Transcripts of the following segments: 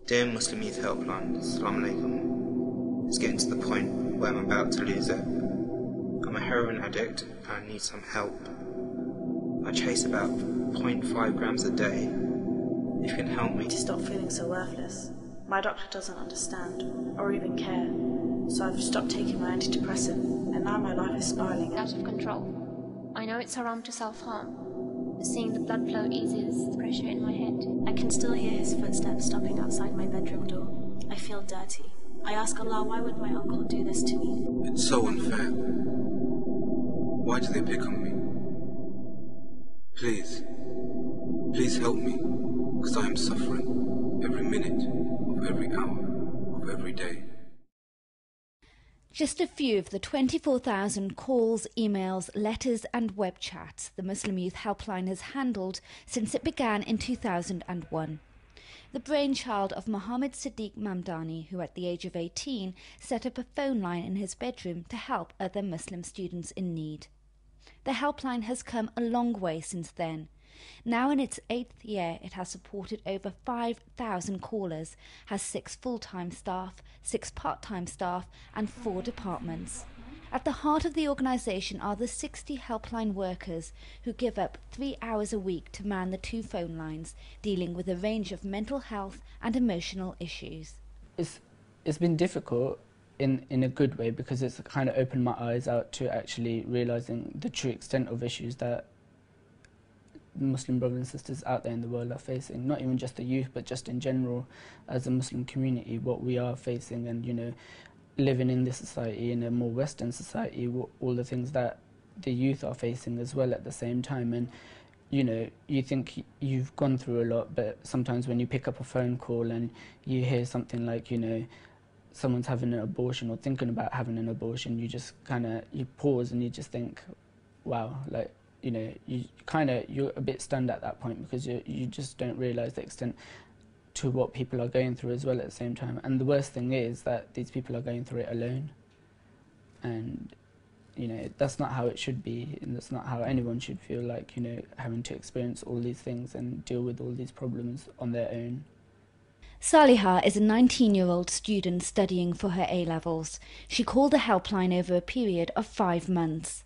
Dear Muslim Youth Helpline, Assalamu Alaikum. It's getting to the point where I'm about to lose it. I'm a heroin addict and I need some help. I chase about 0.5 grams a day. If you can help me. To stop feeling so worthless. My doctor doesn't understand or even care, so I've stopped taking my antidepressant and now my life is spiralling out of control. I know it's haram to self-harm. Seeing the blood flow eases the pressure in my head. I can still hear his footsteps stopping outside my bedroom door. I feel dirty. I ask Allah, why would my uncle do this to me? It's so unfair. Why do they pick on me? Please help me, because I am suffering every minute of every hour of every day. Just a few of the 24,000 calls, emails, letters and web chats the Muslim Youth Helpline has handled since it began in 2001. The brainchild of Mohammed Siddiq Mamdani, who at the age of 18 set up a phone line in his bedroom to help other Muslim students in need. The helpline has come a long way since then. Now in its 8th year, it has supported over 5,000 callers, has 6 full-time staff, 6 part-time staff and 4 departments. At the heart of the organisation are the 60 helpline workers who give up 3 hours a week to man the 2 phone lines, dealing with a range of mental health and emotional issues. It's been difficult in a good way, because it's kind of opened my eyes out to actually realising the true extent of issues that Muslim brothers and sisters out there in the world are facing, not even just the youth but just in general as a Muslim community, what we are facing, and living in this society, in a more Western society, all the things that the youth are facing as well at the same time. And you think you've gone through a lot, but sometimes when you pick up a phone call and you hear something like someone's having an abortion or thinking about having an abortion, you just you pause and you just think, wow, like you're a bit stunned at that point, because you just don't realise the extent to what people are going through as well at the same time. And the worst thing is that these people are going through it alone, and that's not how it should be, and that's not how anyone should feel like having to experience all these things and deal with all these problems on their own. Saliha is a 19-year-old student studying for her A-levels. She called the helpline over a period of 5 months.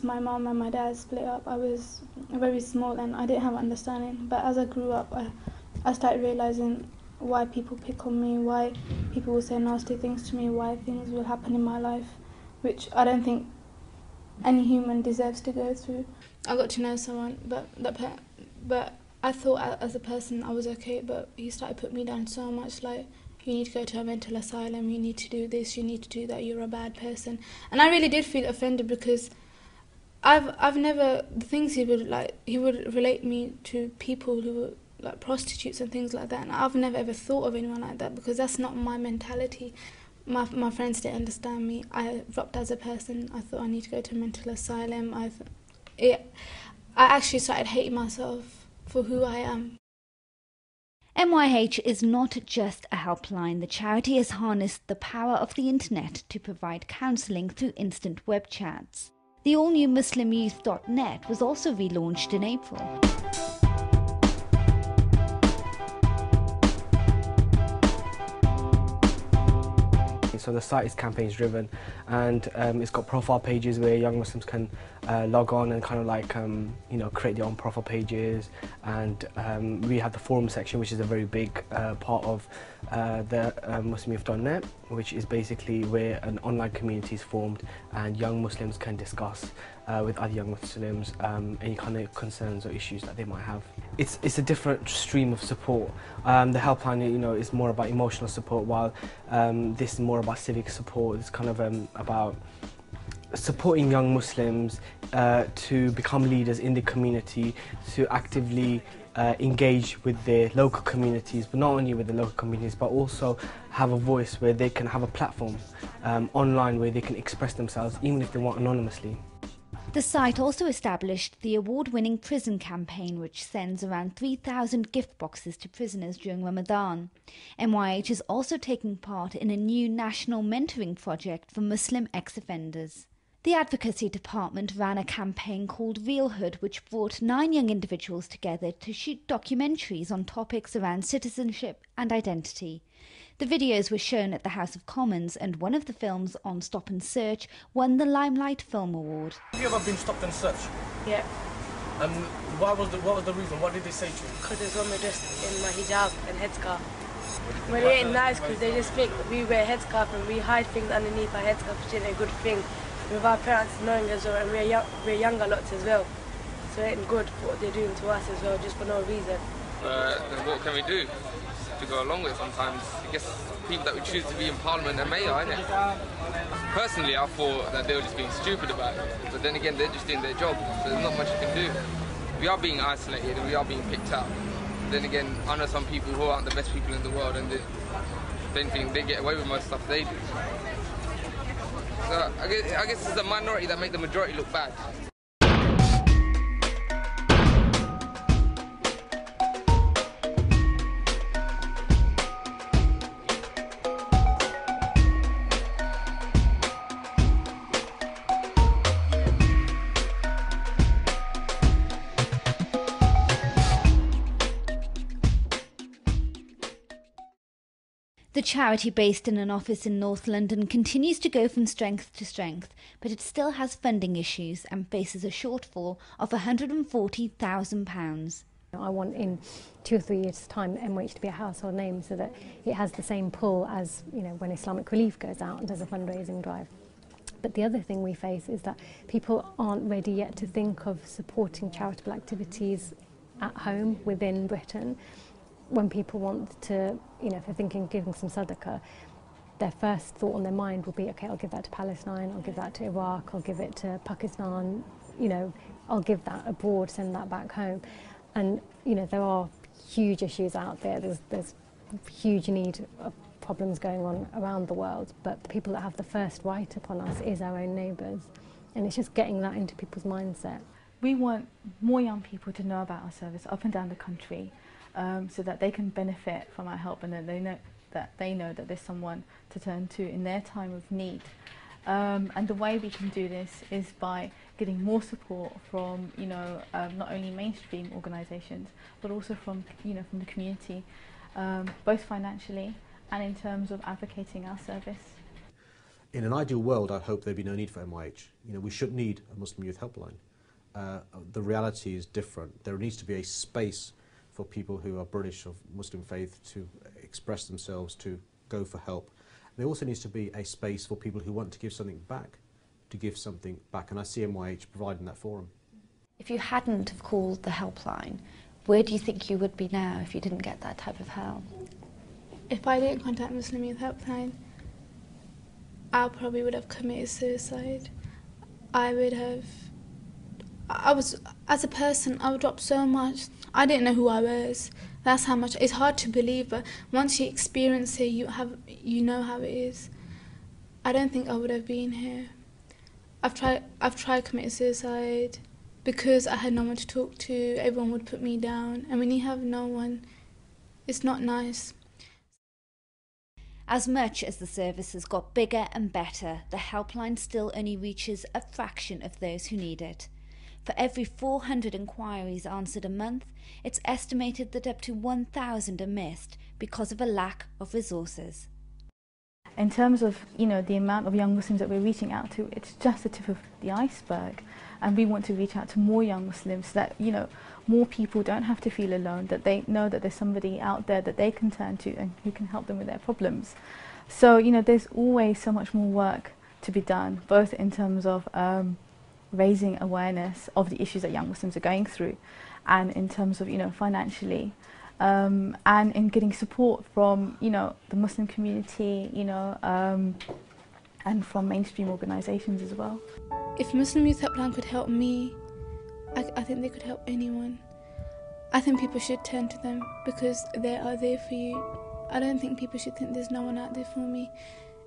My mum and my dad split up. I was very small and I didn't have understanding, but as I grew up I started realising why people pick on me, why people will say nasty things to me, why things will happen in my life which I don't think any human deserves to go through. I got to know someone, but I thought as a person I was okay, but he started putting me down so much, like, you need to go to a mental asylum, you need to do this, you need to do that, you're a bad person. And I really did feel offended, because I've never, the things he would relate me to people who were like prostitutes and things like that, and I've never ever thought of anyone like that, because that's not my mentality. My friends didn't understand me. I dropped as a person. I thought I need to go to a mental asylum. I actually started hating myself for who I am. MYH is not just a helpline. The charity has harnessed the power of the internet to provide counselling through instant web chats. The all-new MuslimYouth.net was also relaunched in April. So the site is campaigns driven, and it's got profile pages where young Muslims can log on and create their own profile pages, and we have the forum section, which is a very big part of the MuslimYouth.net, which is basically where an online community is formed and young Muslims can discuss with other young Muslims any kind of concerns or issues that they might have. It's a different stream of support. The helpline, is more about emotional support, while this is more about civic support. It's kind of about supporting young Muslims to become leaders in the community, to actively engage with their local communities, but not only with the local communities, but also have a voice where they can have a platform online where they can express themselves, even if they want anonymously. The site also established the award-winning prison campaign, which sends around 3,000 gift boxes to prisoners during Ramadan. MYH is also taking part in a new national mentoring project for Muslim ex-offenders. The Advocacy Department ran a campaign called Realhood, which brought 9 young individuals together to shoot documentaries on topics around citizenship and identity. The videos were shown at the House of Commons, and one of the films, on Stop and Search, won the Limelight Film Award. Have you ever been stopped and searched? Yeah. And what was the reason? What did they say to you? Because there's women dressed in my hijab and headscarf. Well, it ain't nice because they just think we wear headscarf and we hide things underneath our headscarf, which ain't a good thing. With our parents knowing as well, and we're younger lots as well. So it ain't good what they're doing to us as well, just for no reason. Then what can we do to go along with it sometimes? I guess people that we choose to be in Parliament and Mayor, innit? Personally, I thought that they were just being stupid about it. But then again, they're just doing their job, so there's not much you can do. We are being isolated and we are being picked out. Then again, I know some people who aren't the best people in the world and they don't think they get away with most stuff they do. So I guess it's the minority that make the majority look bad. The charity, based in an office in North London, continues to go from strength to strength, but it still has funding issues and faces a shortfall of £140,000. I want in 2 or 3 years' time MWH to be a household name so that it has the same pull as, you know, when Islamic Relief goes out and does a fundraising drive. But the other thing we face is that people aren't ready yet to think of supporting charitable activities at home within Britain. When people want to, you know, if they're thinking of giving some sadaqah, their first thought on their mind will be, okay, I'll give that to Palestine, I'll give that to Iraq, I'll give it to Pakistan, you know, I'll give that abroad, send that back home. And, you know, there are huge issues out there. There's huge need of problems going on around the world, but the people that have the first right upon us is our own neighbours. And it's just getting that into people's mindset. We want more young people to know about our service up and down the country, so that they can benefit from our help, and that they know that there's someone to turn to in their time of need. And the way we can do this is by getting more support from, you know, not only mainstream organisations, but also from, you know, from the community, both financially and in terms of advocating our service. In an ideal world, I hope there'd be no need for MYH. You know, we shouldn't need a Muslim Youth Helpline. The reality is different. There needs to be a space for people who are British of Muslim faith to express themselves, to go for help. There also needs to be a space for people who want to give something back, to give something back, and I see MYH providing that forum. If you hadn't have called the helpline, where do you think you would be now if you didn't get that type of help? If I didn't contact Muslim Youth Helpline, I probably would have committed suicide. As a person, I would drop so much. I didn't know who I was. That's how much. It's hard to believe, but once you experience it, you know how it is. I don't think I would have been here. I've tried committing suicide because I had no one to talk to. Everyone would put me down, and when you have no one, it's not nice. As much as the service has got bigger and better, the helpline still only reaches a fraction of those who need it. For every 400 inquiries answered a month, it's estimated that up to 1,000 are missed because of a lack of resources. In terms of, you know, the amount of young Muslims that we're reaching out to, it's just the tip of the iceberg, and we want to reach out to more young Muslims so that, you know, more people don't have to feel alone, that they know that there's somebody out there that they can turn to and who can help them with their problems. So, you know, there's always so much more work to be done, both in terms of raising awareness of the issues that young Muslims are going through, and in terms of, you know, financially, and in getting support from, you know, the Muslim community, you know, and from mainstream organisations as well. If Muslim Youth Helpline could help me, I think they could help anyone. I think people should turn to them because they are there for you. I don't think people should think there's no one out there for me.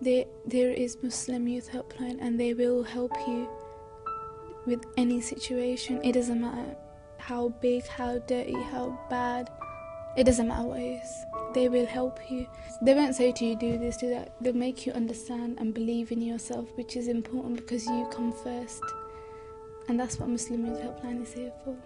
There is Muslim Youth Helpline, and they will help you with any situation. It doesn't matter how big, how dirty, how bad. It doesn't matter what it is. they will help you. They won't say to you, do this, do that. They'll make you understand and believe in yourself, which is important because you come first. And that's what Muslim Youth Helpline is here for.